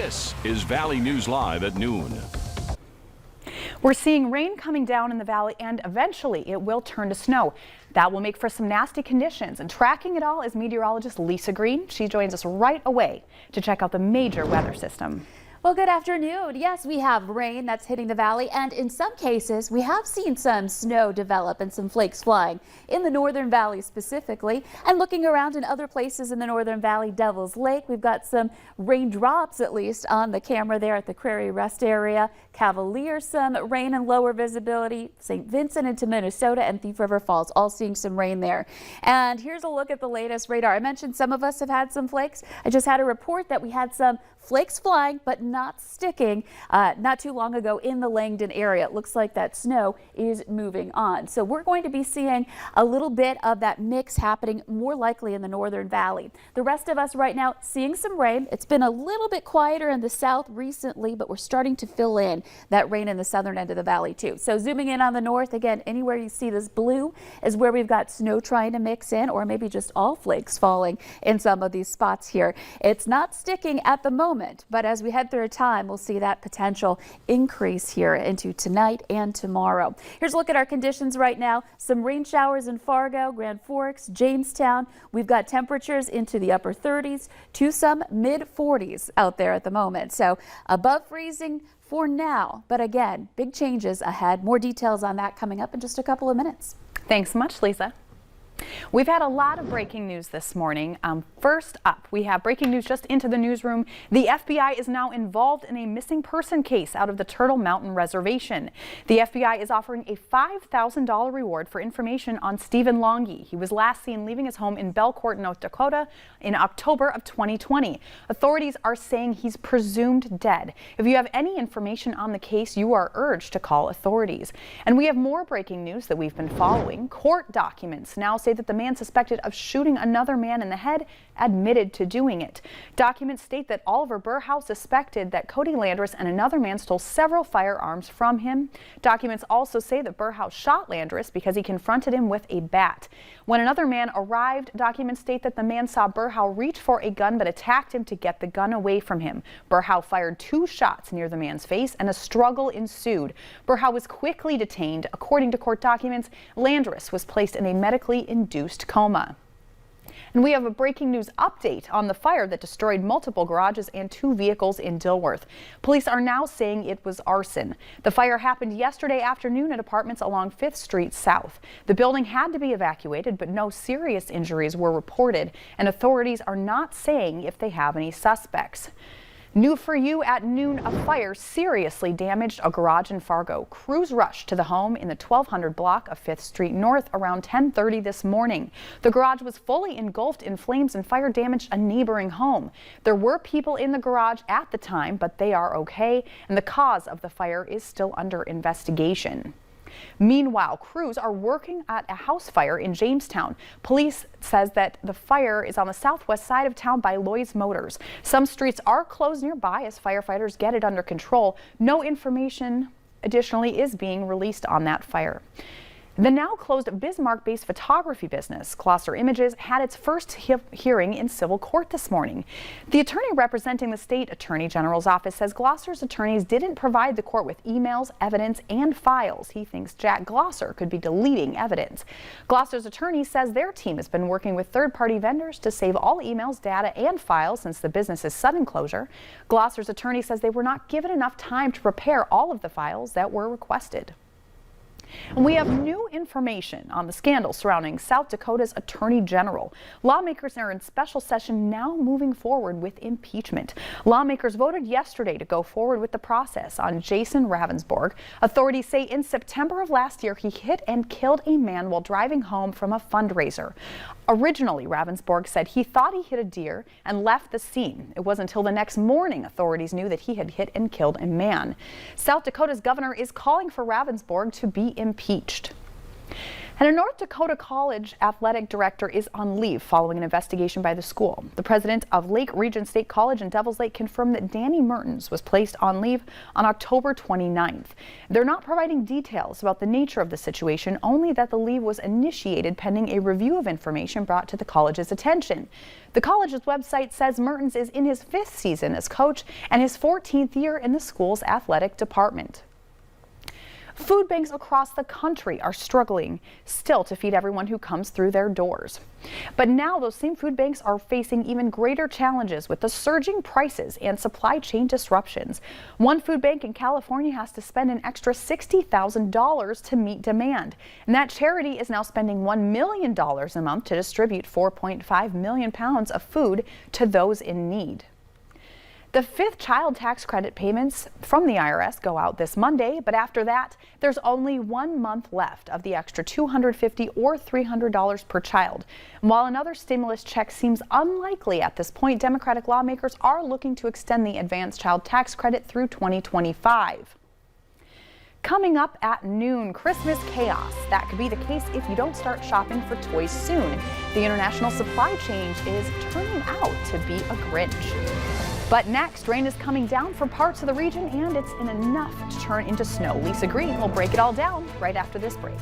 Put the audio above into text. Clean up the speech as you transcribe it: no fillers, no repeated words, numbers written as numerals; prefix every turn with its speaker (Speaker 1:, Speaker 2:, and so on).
Speaker 1: This is Valley News Live at noon.
Speaker 2: We're seeing rain coming down in the valley, and eventually it will turn to snow. That will make for some nasty conditions, and tracking it all is meteorologist Lisa Green. She joins us right away to check out the major weather system.
Speaker 3: Well, good afternoon. Yes, we have rain that's hitting the valley, and in some cases we have seen some snow develop and some flakes flying in the northern valley specifically. And looking around in other places in the northern valley, Devil's Lake, we've got some raindrops at least on the camera there at the Prairie Rest area. Cavalier, some rain and lower visibility. St. Vincent into Minnesota and Thief River Falls, all seeing some rain there. And here's a look at the latest radar. I mentioned some of us have had some flakes. I just had a report that we had some flakes flying but not sticking not too long ago in the Langdon area. It looks like that snow is moving on. So we're going to be seeing a little bit of that mix happening more likely in the northern valley. The rest of us right now seeing some rain. It's been a little bit quieter in the south recently, but we're starting to fill in that rain in the southern end of the valley too. So zooming in on the north, again, anywhere you see this blue is where we've got snow trying to mix in, or maybe just all flakes falling in some of these spots here. It's not sticking at the moment, but as we head through time, we'll see that potential increase here into tonight and tomorrow. Here's a look at our conditions right now. Some rain showers in Fargo, Grand Forks, Jamestown. We've got temperatures into the upper 30s to some mid 40s out there at the moment. So above freezing for now, but again, big changes ahead. More details on that coming up in just a couple of minutes.
Speaker 2: Thanks so much, Lisa. We've had a lot of breaking news this morning. First up, we have breaking news just into the newsroom. The FBI is now involved in a missing person case out of the Turtle Mountain Reservation. The FBI is offering a $5,000 reward for information on Stephen Longy. He was last seen leaving his home in Belcourt, North Dakota in October of 2020. Authorities are saying he's presumed dead. If you have any information on the case, you are urged to call authorities. And we have more breaking news that we've been following. Court documents now say that the man suspected of shooting another man in the head admitted to doing it. Documents state that Oliver Burhouse suspected that Cody Landress and another man stole several firearms from him. Documents also say that Burhouse shot Landress because he confronted him with a bat. When another man arrived, documents state that the man saw Burhouse reach for a gun but attacked him to get the gun away from him. Burhouse fired 2 shots near the man's face and a struggle ensued. Burhouse was quickly detained. According to court documents, Landress was placed in a medically induced coma. And we have a breaking news update on the fire that destroyed multiple garages and 2 vehicles in Dilworth. Police are now saying it was arson. The fire happened yesterday afternoon at apartments along 5th Street South. The building had to be evacuated, but no serious injuries were reported, and authorities are not saying if they have any suspects. New for you at noon, a fire seriously damaged a garage in Fargo. Crews rushed to the home in the 1200 block of 5th Street North around 10:30 this morning. The garage was fully engulfed in flames and fire damaged a neighboring home. There were people in the garage at the time, but they are okay, and the cause of the fire is still under investigation. Meanwhile, crews are working at a house fire in Jamestown. Police says that the fire is on the southwest side of town by Lloyd's Motors. Some streets are closed nearby as firefighters get it under control. No information additionally is being released on that fire. The now closed Bismarck-based photography business, Gloucester Images, had its first hearing in civil court this morning. The attorney representing the state attorney general's office says Gloucester's attorneys didn't provide the court with emails, evidence, and files. He thinks Jack Gloucester could be deleting evidence. Gloucester's attorney says their team has been working with third-party vendors to save all emails, data, and files since the business's sudden closure. Gloucester's attorney says they were not given enough time to prepare all of the files that were requested. And we have new information on the scandal surrounding South Dakota's Attorney General. Lawmakers are in special session now moving forward with impeachment. Lawmakers voted yesterday to go forward with the process on Jason Ravensborg. Authorities say in September of last year, he hit and killed a man while driving home from a fundraiser. Originally, Ravensborg said he thought he hit a deer and left the scene. It wasn't until the next morning authorities knew that he had hit and killed a man. South Dakota's governor is calling for Ravensborg to be impeached. And a North Dakota College athletic director is on leave following an investigation by the school. The president of Lake Region State College in Devils Lake confirmed that Danny Mertens was placed on leave on October 29th. They're not providing details about the nature of the situation, only that the leave was initiated pending a review of information brought to the college's attention. The college's website says Mertens is in his 5th season as coach and his 14th year in the school's athletic department. Food banks across the country are struggling still to feed everyone who comes through their doors. But now those same food banks are facing even greater challenges with the surging prices and supply chain disruptions. One food bank in California has to spend an extra $60,000 to meet demand. And that charity is now spending $1 million a month to distribute 4.5 million pounds of food to those in need. The 5th child tax credit payments from the IRS go out this Monday, but after that, there's only 1 month left of the extra $250 or $300 per child. And while another stimulus check seems unlikely at this point, Democratic lawmakers are looking to extend the advanced child tax credit through 2025. Coming up at noon, Christmas chaos. That could be the case if you don't start shopping for toys soon. The international supply chain is turning out to be a Grinch. But next, rain is coming down for parts of the region, and it's enough to turn into snow. Lisa Green will break it all down right after this break.